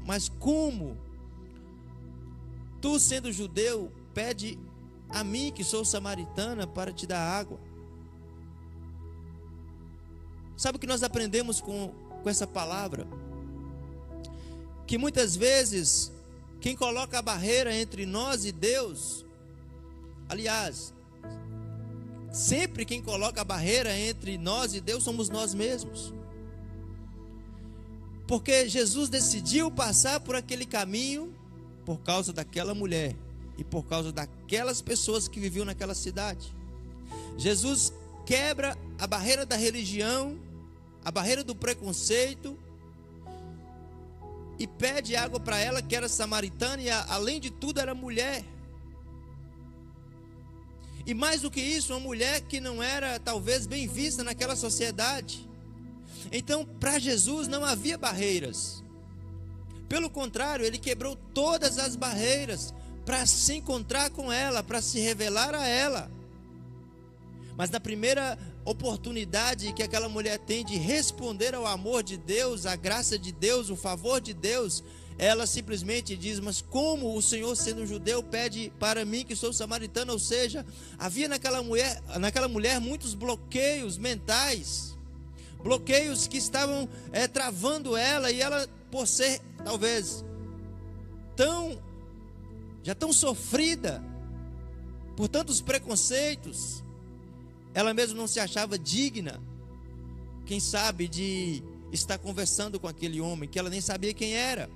mas como tu, sendo judeu, pede a mim, que sou samaritana, para te dar água? Sabe o que nós aprendemos com essa palavra? Que muitas vezes quem coloca a barreira entre nós e Deus, aliás, sempre quem coloca a barreira entre nós e Deus somos nós mesmos. Porque Jesus decidiu passar por aquele caminho por causa daquela mulher e por causa daquelas pessoas que viviam naquela cidade. Jesus quebra a barreira da religião, a barreira do preconceito, e pede água para ela, que era samaritana e além de tudo era mulher. E mais do que isso, uma mulher que não era talvez bem vista naquela sociedade. Então, para Jesus não havia barreiras. Pelo contrário, ele quebrou todas as barreiras para se encontrar com ela, para se revelar a ela. Mas na primeira oportunidade que aquela mulher tem de responder ao amor de Deus, à graça de Deus, o favor de Deus, ela simplesmente diz: mas como o Senhor, sendo judeu, pede para mim, que sou samaritana? Ou seja, havia naquela mulher muitos bloqueios mentais, bloqueios que estavam travando ela, e ela, por ser talvez já tão sofrida por tantos preconceitos, ela mesma não se achava digna, quem sabe, de estar conversando com aquele homem que ela nem sabia quem era.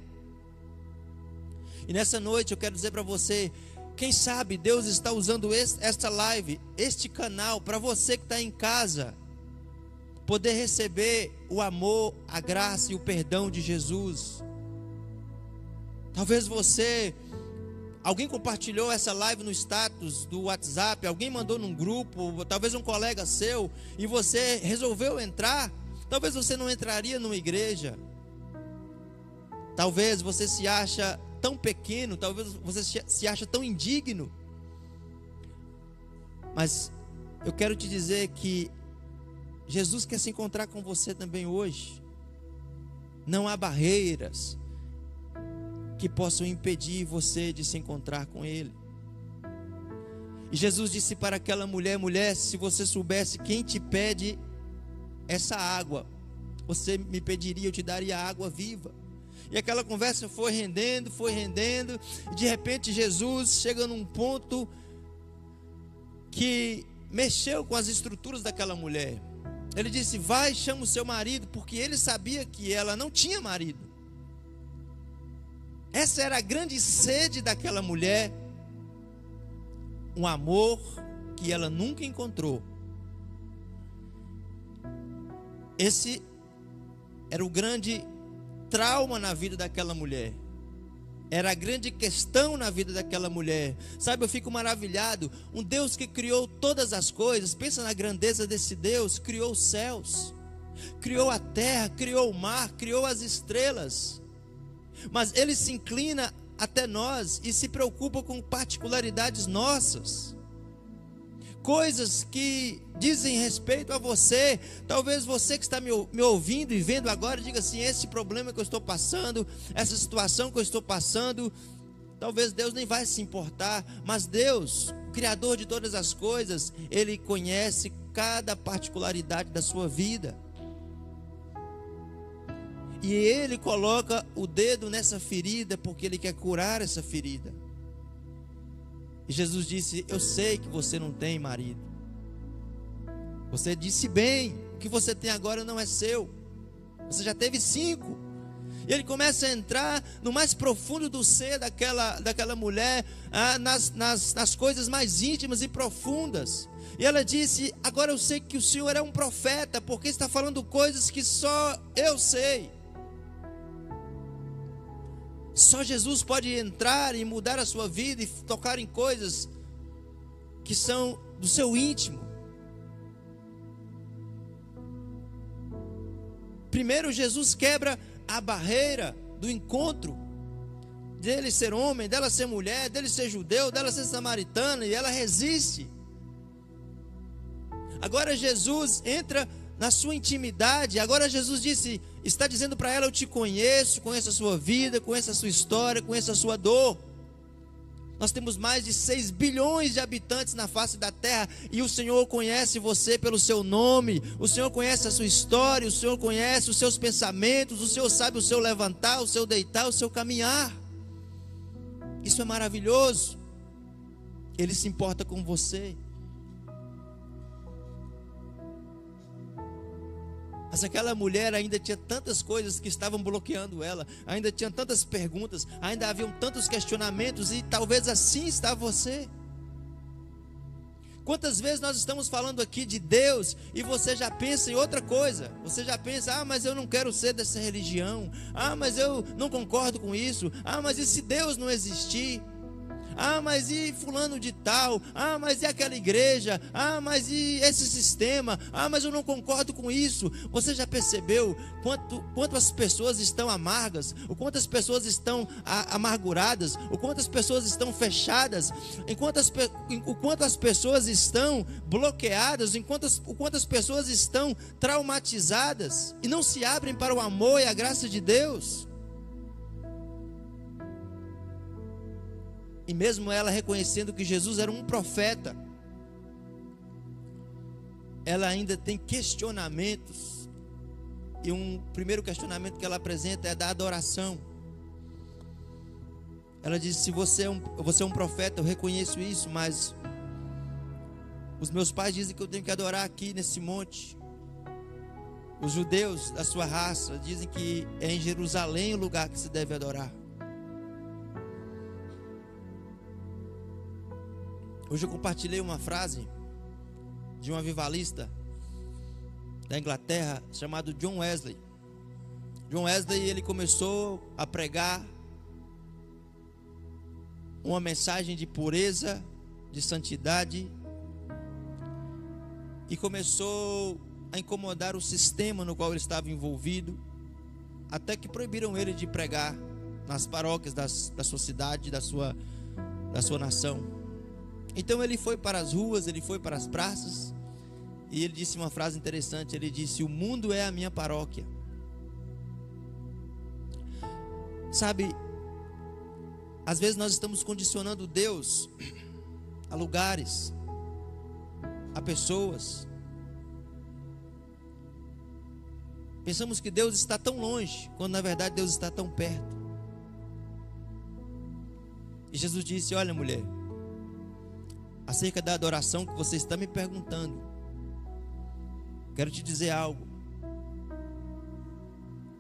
E nessa noite eu quero dizer para você, quem sabe Deus está usando esta live, este canal, para você que está em casa, poder receber o amor, a graça e o perdão de Jesus. Talvez alguém compartilhou essa live no status do WhatsApp, alguém mandou num grupo, talvez um colega seu, e você resolveu entrar. Talvez você não entraria numa igreja, talvez você se acha tão pequeno, talvez você se acha tão indigno, mas eu quero te dizer que Jesus quer se encontrar com você também hoje. Não há barreiras que possam impedir você de se encontrar com Ele. E Jesus disse para aquela mulher: mulher, se você soubesse quem te pede essa água, você me pediria, eu te daria água viva. E aquela conversa foi rendendo, e de repente Jesus chega num ponto que mexeu com as estruturas daquela mulher. Ele disse: vai, chama o seu marido, porque ele sabia que ela não tinha marido. Essa era a grande sede daquela mulher, um amor que ela nunca encontrou. Esse era o grande trauma na vida daquela mulher, era a grande questão na vida daquela mulher. Sabe, eu fico maravilhado, um Deus que criou todas as coisas, pensa na grandeza desse Deus, criou os céus, criou a terra, criou o mar, criou as estrelas, mas Ele se inclina até nós e se preocupa com particularidades nossas, coisas que dizem respeito a você. Talvez você que está me ouvindo e vendo agora diga assim: esse problema que eu estou passando, essa situação que eu estou passando, talvez Deus nem vai se importar, mas Deus, o Criador de todas as coisas, Ele conhece cada particularidade da sua vida, e Ele coloca o dedo nessa ferida porque Ele quer curar essa ferida. E Jesus disse: eu sei que você não tem marido, você disse bem, o que você tem agora não é seu, você já teve 5. E Ele começa a entrar no mais profundo do ser daquela mulher, nas coisas mais íntimas e profundas. E ela disse: agora eu sei que o Senhor é um profeta, porque está falando coisas que só eu sei. Só Jesus pode entrar e mudar a sua vida e tocar em coisas que são do seu íntimo. Primeiro, Jesus quebra a barreira do encontro, dele ser homem, dela ser mulher, dele ser judeu, dela ser samaritana, e ela resiste. Agora Jesus entra na sua intimidade. Agora Jesus disse: está dizendo para ela: eu te conheço, conheço a sua vida, conheço a sua história, conheço a sua dor. Nós temos mais de 6 bilhões de habitantes na face da terra, e o Senhor conhece você pelo seu nome, o Senhor conhece a sua história, o Senhor conhece os seus pensamentos, o Senhor sabe o seu levantar, o seu deitar, o seu caminhar. Isso é maravilhoso. Ele se importa com você. Mas aquela mulher ainda tinha tantas coisas que estavam bloqueando ela, ainda tinha tantas perguntas, ainda haviam tantos questionamentos, e talvez assim está você. Quantas vezes nós estamos falando aqui de Deus e você já pensa em outra coisa? Você já pensa: mas eu não quero ser dessa religião, mas eu não concordo com isso, mas e se Deus não existir? Mas e fulano de tal? Mas e aquela igreja? Mas e esse sistema? Mas eu não concordo com isso. Você já percebeu quanto as pessoas estão amargas? O quanto as pessoas estão amarguradas? O quanto as pessoas estão fechadas? O quanto as pessoas estão bloqueadas? O quanto as pessoas estão traumatizadas e não se abrem para o amor e a graça de Deus? E mesmo ela reconhecendo que Jesus era um profeta, ela ainda tem questionamentos. E um primeiro questionamento que ela apresenta é da adoração. Ela diz: se você é um profeta, eu reconheço isso, mas os meus pais dizem que eu tenho que adorar aqui nesse monte. Os judeus da sua raça dizem que é em Jerusalém o lugar que se deve adorar. Hoje eu compartilhei uma frase de um avivalista da Inglaterra chamado John Wesley. John Wesley, ele começou a pregar uma mensagem de pureza, de santidade, e começou a incomodar o sistema no qual ele estava envolvido, até que proibiram ele de pregar nas paróquias da sua cidade, da sua nação. Então ele foi para as ruas, ele foi para as praças, e ele disse uma frase interessante. Ele disse: o mundo é a minha paróquia. Sabe, às vezes nós estamos condicionando Deus a lugares, a pessoas. Pensamos que Deus está tão longe, quando na verdade Deus está tão perto. E Jesus disse: olha, mulher, acerca da adoração que você está me perguntando, quero te dizer algo.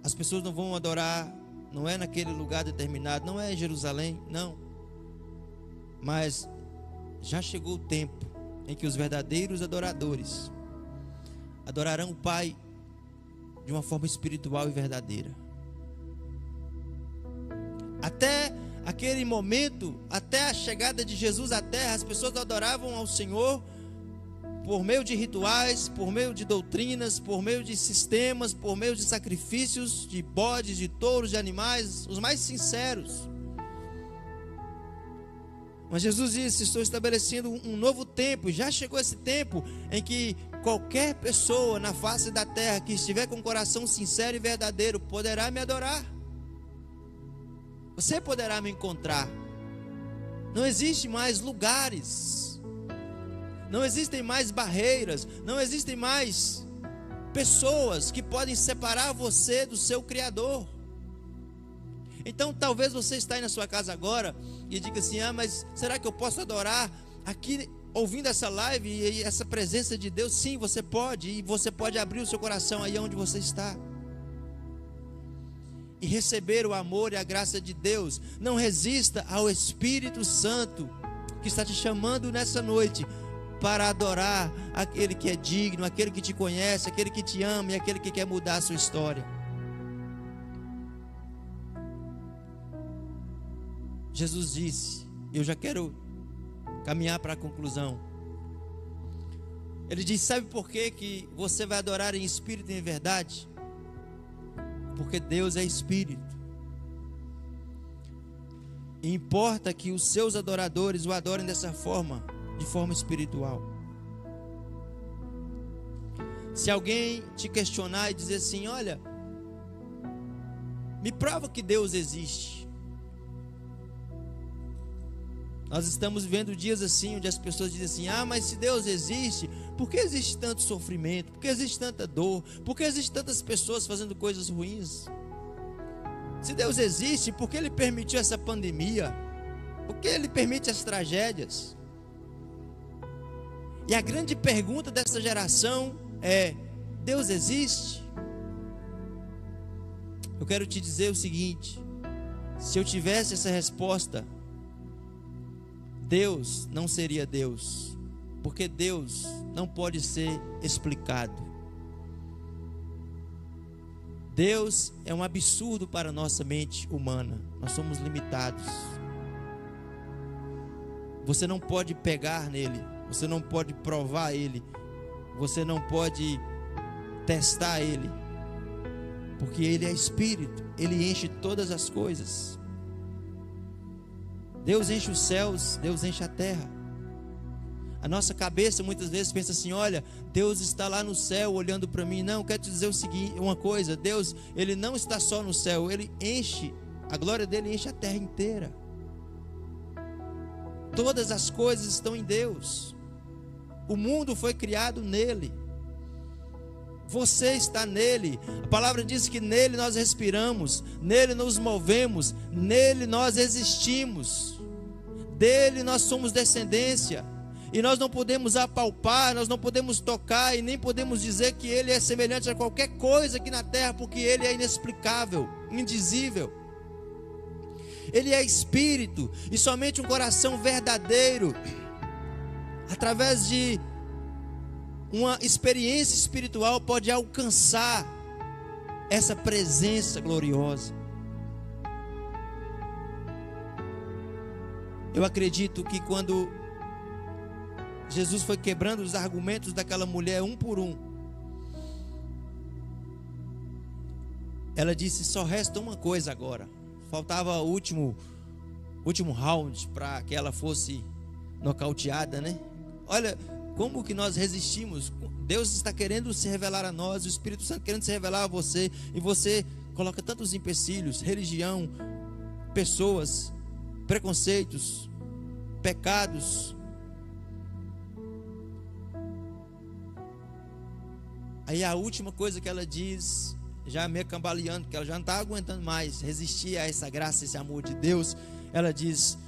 As pessoas não vão adorar, não é naquele lugar determinado, não é em Jerusalém, não. Mas já chegou o tempo em que os verdadeiros adoradores adorarão o Pai de uma forma espiritual e verdadeira. Até aquele momento, até a chegada de Jesus à terra, as pessoas adoravam ao Senhor por meio de rituais, por meio de doutrinas, por meio de sistemas, por meio de sacrifícios de bodes, de touros, de animais, os mais sinceros. Mas Jesus disse: estou estabelecendo um novo tempo. Já chegou esse tempo em que qualquer pessoa na face da terra que estiver com um coração sincero e verdadeiro poderá me adorar. Você poderá me encontrar. Não existe mais lugares, não existem mais barreiras, não existem mais pessoas que podem separar você do seu Criador. Então talvez você está aí na sua casa agora e diga assim: mas será que eu posso adorar aqui ouvindo essa live e essa presença de Deus? Sim, você pode, e você pode abrir o seu coração aí onde você está e receber o amor e a graça de Deus. Não resista ao Espírito Santo que está te chamando nessa noite para adorar aquele que é digno, aquele que te conhece, aquele que te ama e aquele que quer mudar a sua história. Jesus disse, eu já quero caminhar para a conclusão. Ele disse: sabe por que você vai adorar em espírito e em verdade? Porque Deus é espírito. E importa que os seus adoradores o adorem dessa forma, de forma espiritual. Se alguém te questionar e dizer assim: olha, Me prova que Deus existe. Nós estamos vivendo dias assim, onde as pessoas dizem assim: mas se Deus existe, por que existe tanto sofrimento? Por que existe tanta dor? Por que existem tantas pessoas fazendo coisas ruins? Se Deus existe, por que Ele permitiu essa pandemia? Por que Ele permite as tragédias? E a grande pergunta dessa geração é: Deus existe? Eu quero te dizer o seguinte: se eu tivesse essa resposta, Deus não seria Deus, porque Deus não pode ser explicado. Deus é um absurdo para a nossa mente humana. Nós somos limitados. Você não pode pegar nele, você não pode provar ele, você não pode testar ele, porque ele é espírito, ele enche todas as coisas. Deus enche os céus, Deus enche a terra. A nossa cabeça muitas vezes pensa assim: olha, Deus está lá no céu olhando para mim. Não, quero te dizer o seguinte, uma coisa: Deus, Ele não está só no céu, Ele enche, a glória dele enche a terra inteira. Todas as coisas estão em Deus. O mundo foi criado nele. Você está nele. A palavra diz que nele nós respiramos, nele nos movemos, nele nós existimos, dele nós somos descendência. E nós não podemos apalpar, nós não podemos tocar e nem podemos dizer que ele é semelhante a qualquer coisa aqui na terra, porque ele é inexplicável, indizível. Ele é espírito, e somente um coração verdadeiro, através de uma experiência espiritual, pode alcançar essa presença gloriosa. Eu acredito que quando Jesus foi quebrando os argumentos daquela mulher um por um, ela disse: só resta uma coisa agora. Faltava o último round para que ela fosse nocauteada, né? Olha como que nós resistimos. Deus está querendo se revelar a nós, o Espírito Santo querendo se revelar a você, e você coloca tantos empecilhos: religião, pessoas, preconceitos, pecados. Aí a última coisa que ela diz, já meio cambaleando, que ela já não está aguentando mais resistir a essa graça, esse amor de Deus, ela diz: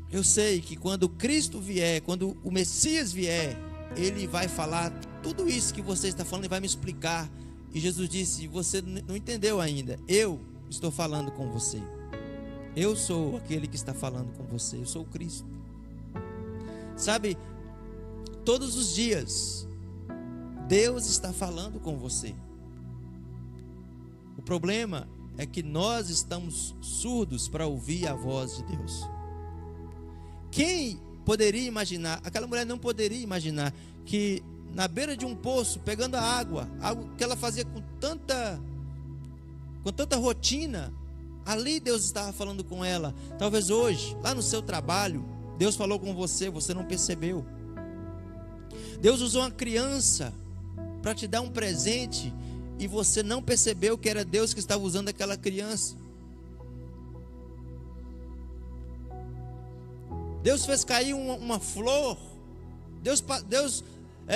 eu sei que quando Cristo vier, quando o Messias vier, Ele vai falar tudo isso que você está falando e vai me explicar. E Jesus disse: você não entendeu ainda, eu estou falando com você, eu sou aquele que está falando com você, eu sou o Cristo. Sabe, todos os dias Deus está falando com você. O problema é que nós estamos surdos para ouvir a voz de Deus. Quem poderia imaginar? Aquela mulher não poderia imaginar que na beira de um poço, pegando a água, algo que ela fazia com tanta rotina, ali Deus estava falando com ela. Talvez hoje, lá no seu trabalho, Deus falou com você, você não percebeu. Deus usou uma criança para te dar um presente e você não percebeu que era Deus que estava usando aquela criança. Deus fez cair uma flor. Deus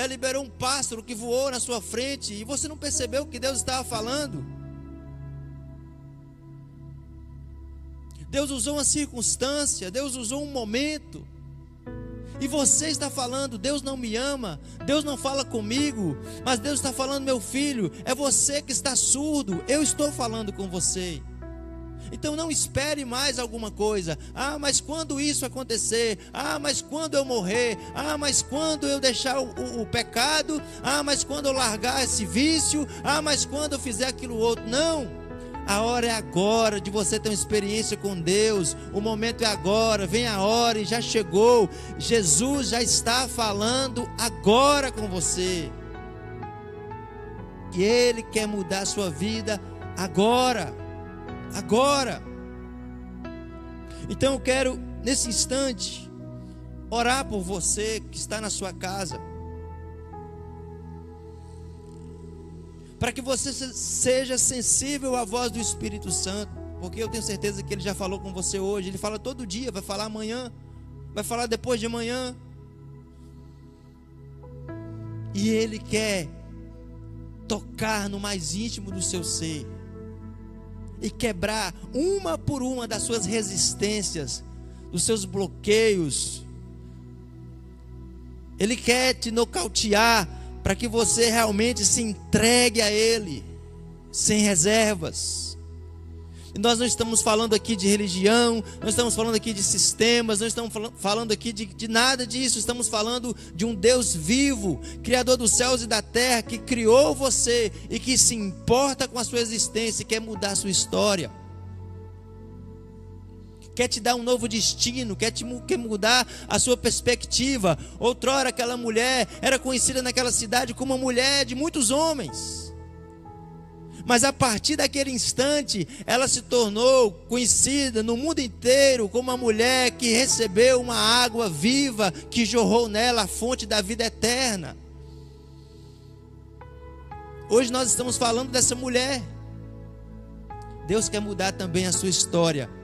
liberou um pássaro que voou na sua frente e você não percebeu que Deus estava falando. Deus usou uma circunstância, Deus usou um momento. E você está falando: Deus não me ama, Deus não fala comigo. Mas Deus está falando: meu filho, é você que está surdo, eu estou falando com você. Então não espere mais alguma coisa. Mas quando isso acontecer? Mas quando eu morrer? Mas quando eu deixar o pecado? Mas quando eu largar esse vício? Mas quando eu fizer aquilo outro? Não. A hora é agora de você ter uma experiência com Deus. O momento é agora, vem a hora e já chegou. Jesus já está falando agora com você. E Ele quer mudar a sua vida agora. Agora. Então eu quero, nesse instante, orar por você que está na sua casa. para que você seja sensível à voz do Espírito Santo, porque eu tenho certeza que Ele já falou com você hoje. Ele fala todo dia, vai falar amanhã, vai falar depois de amanhã, e Ele quer tocar no mais íntimo do seu ser e quebrar uma por uma das suas resistências, dos seus bloqueios. Ele quer te nocautear para que você realmente se entregue a Ele, sem reservas. E nós não estamos falando aqui de religião, não estamos falando aqui de sistemas, não estamos falando aqui de nada disso. Estamos falando de um Deus vivo, Criador dos céus e da terra, que criou você e que se importa com a sua existência e quer mudar a sua história. Quer te dar um novo destino, quer mudar a sua perspectiva. Outrora aquela mulher era conhecida naquela cidade como uma mulher de muitos homens. Mas a partir daquele instante, ela se tornou conhecida no mundo inteiro como uma mulher que recebeu uma água viva, que jorrou nela a fonte da vida eterna. Hoje nós estamos falando dessa mulher. Deus quer mudar também a sua história.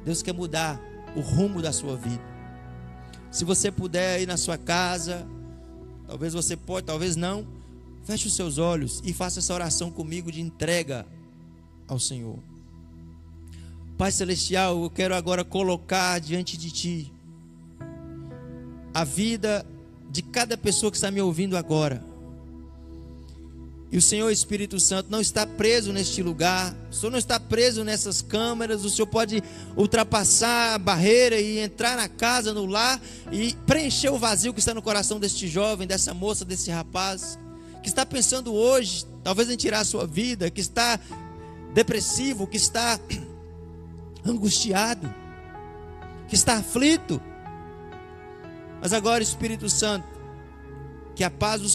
Deus quer mudar o rumo da sua vida. Se você puder ir na sua casa, talvez você pode, talvez não, feche os seus olhos e faça essa oração comigo de entrega ao Senhor. Pai Celestial, eu quero agora colocar diante de Ti a vida de cada pessoa que está me ouvindo agora. E o Senhor Espírito Santo não está preso neste lugar, o Senhor não está preso nessas câmeras. O Senhor pode ultrapassar a barreira e entrar na casa, no lar, e preencher o vazio que está no coração deste jovem, dessa moça, desse rapaz, que está pensando hoje, talvez em tirar a sua vida, que está depressivo, que está angustiado, que está aflito. Mas agora, Espírito Santo, que a paz do